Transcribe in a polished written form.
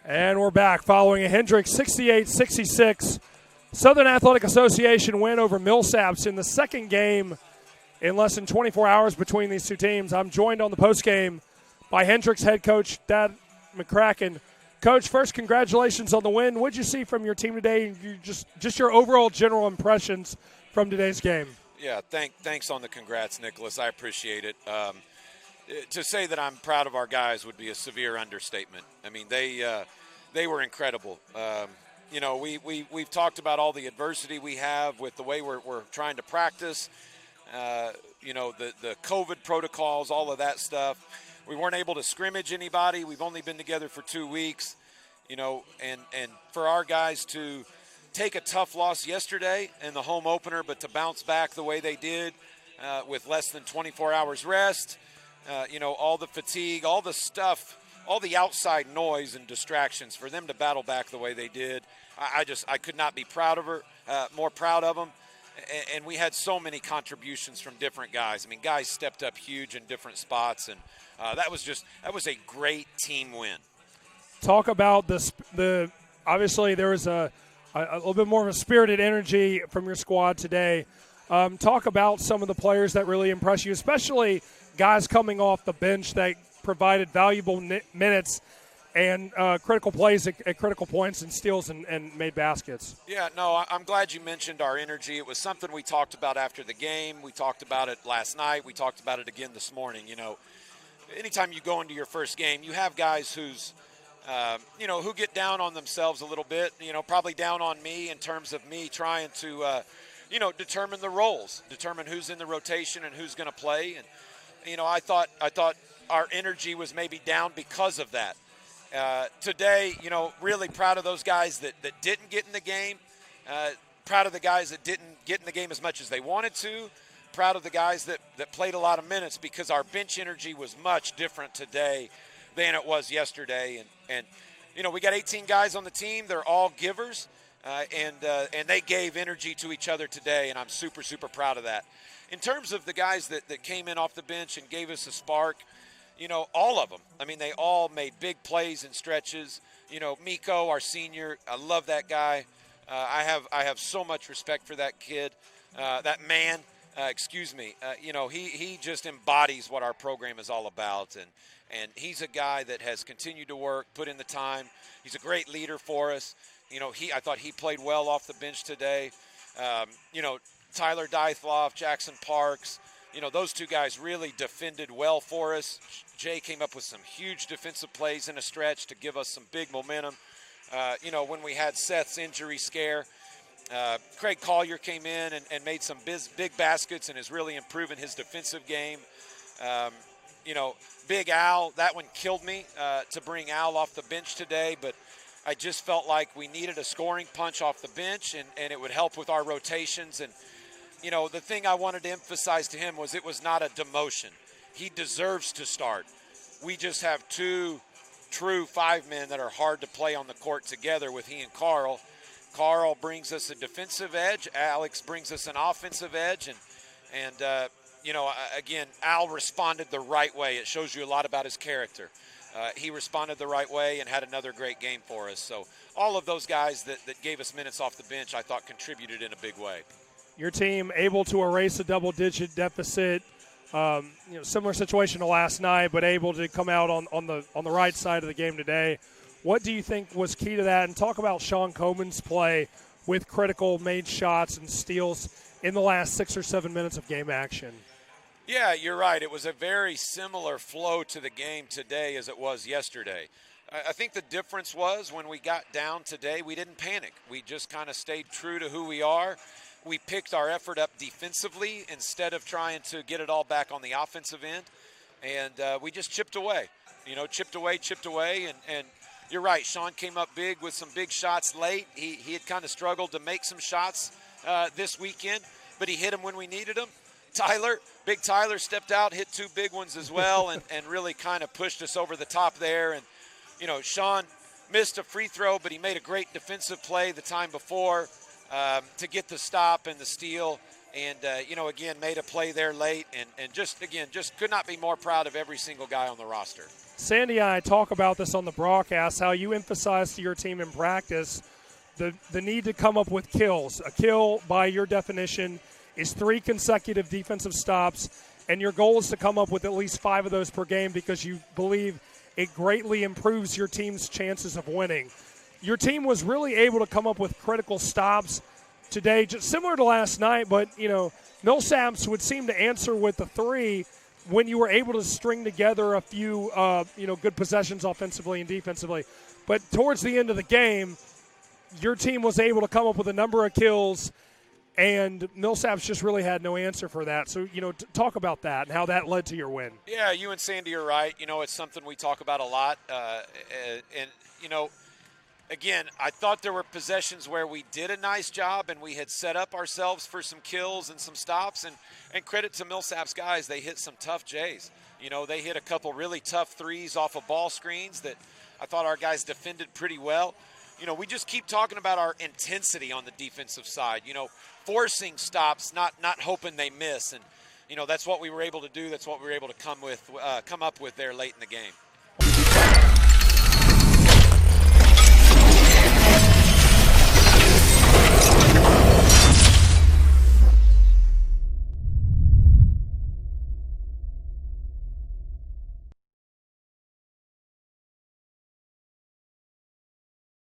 And we're back following a Hendrix 68-66 Southern Athletic Association win over Millsaps in the second game in less than 24 hours between these two teams. I'm joined on the postgame by Hendrix head coach Thad McCracken. Coach, first, congratulations on the win. What did you see from your team today? Just your overall general impressions from today's game. Yeah, thanks on the congrats, Nicholas. I appreciate it. To say that I'm proud of our guys would be a severe understatement. I mean, they were incredible. We've talked about all the adversity we have with the way we're trying to practice. The COVID protocols, all of that stuff. We weren't able to scrimmage anybody. We've only been together for 2 weeks. And for our guys to take a tough loss yesterday in the home opener, but to bounce back the way they did with less than 24 hours rest. All the fatigue, all the stuff, all the outside noise and distractions, for them to battle back the way they did. I could not be more proud of them. And we had so many contributions from different guys. I mean, guys stepped up huge in different spots, and that was a great team win. Talk about the obviously there was a little bit more of a spirited energy from your squad today. Talk about some of the players that really impressed you, especially guys coming off the bench that provided valuable minutes and critical plays at critical points and steals and made baskets. Yeah, no, I'm glad you mentioned our energy. It was something we talked about after the game. We talked about it last night. We talked about it again this morning. Anytime you go into your first game, you have guys who get down on themselves a little bit, probably down on me in terms of me trying to, determine the roles, determine who's in the rotation and who's going to play. And, I thought our energy was maybe down because of that. Today, really proud of those guys that didn't get in the game. Proud of the guys that didn't get in the game as much as they wanted to. Proud of the guys that played a lot of minutes, because our bench energy was much different today than it was yesterday. And we got 18 guys on the team. They're all givers, and they gave energy to each other today, and I'm super, super proud of that. In terms of the guys that came in off the bench and gave us a spark, all of them. I mean, they all made big plays and stretches. Miko, our senior, I love that guy. I have so much respect for that kid, that man. He just embodies what our program is all about, and he's a guy that has continued to work, put in the time. He's a great leader for us. I thought he played well off the bench today. Tyler Dythloff, Jackson Parks, those two guys really defended well for us. Jay came up with some huge defensive plays in a stretch to give us some big momentum. When we had Seth's injury scare, Craig Collier came in and made some big baskets and is really improving his defensive game. Big Al, that one killed me to bring Al off the bench today, but I just felt like we needed a scoring punch off the bench, and it would help with our rotations. And, the thing I wanted to emphasize to him was it was not a demotion. He deserves to start. We just have two true five men that are hard to play on the court together with he and Carl. Carl brings us a defensive edge. Alex brings us an offensive edge. And again, Al responded the right way. It shows you a lot about his character. He responded the right way and had another great game for us. So all of those guys that gave us minutes off the bench, I thought contributed in a big way. Your team able to erase a double-digit deficit. Similar situation to last night, but able to come out on the right side of the game today. What do you think was key to that? And talk about Sean Coleman's play with critical made shots and steals in the last 6 or 7 minutes of game action. Yeah, you're right. It was a very similar flow to the game today as it was yesterday. I think the difference was when we got down today, we didn't panic. We just kind of stayed true to who we are. We picked our effort up defensively instead of trying to get it all back on the offensive end. And we just chipped away, chipped away. And you're right, Sean came up big with some big shots late. He had kind of struggled to make some shots this weekend, but he hit them when we needed them. Big Tyler stepped out, hit 2 big ones as well, and really kind of pushed us over the top there. And, Sean missed a free throw, but he made a great defensive play the time before to get the stop and the steal. And, again, made a play there late and just could not be more proud of every single guy on the roster. Sandy and I talk about this on the broadcast, how you emphasize to your team in practice the need to come up with kills. A kill, by your definition, is 3 consecutive defensive stops, and your goal is to come up with at least 5 of those per game because you believe it greatly improves your team's chances of winning. Your team was really able to come up with critical stops today, just similar to last night, but, Millsaps would seem to answer with the 3 when you were able to string together a few, good possessions offensively and defensively. But towards the end of the game, your team was able to come up with a number of kills, and Millsaps just really had no answer for that. So, talk about that and how that led to your win. Yeah, you and Sandy are right. It's something we talk about a lot. Again, I thought there were possessions where we did a nice job and we had set up ourselves for some kills and some stops. And credit to Millsaps guys, they hit some tough J's. They hit a couple really tough threes off of ball screens that I thought our guys defended pretty well. We just keep talking about our intensity on the defensive side, forcing stops, not hoping they miss. And, that's what we were able to do. That's what we were able to come up with there late in the game.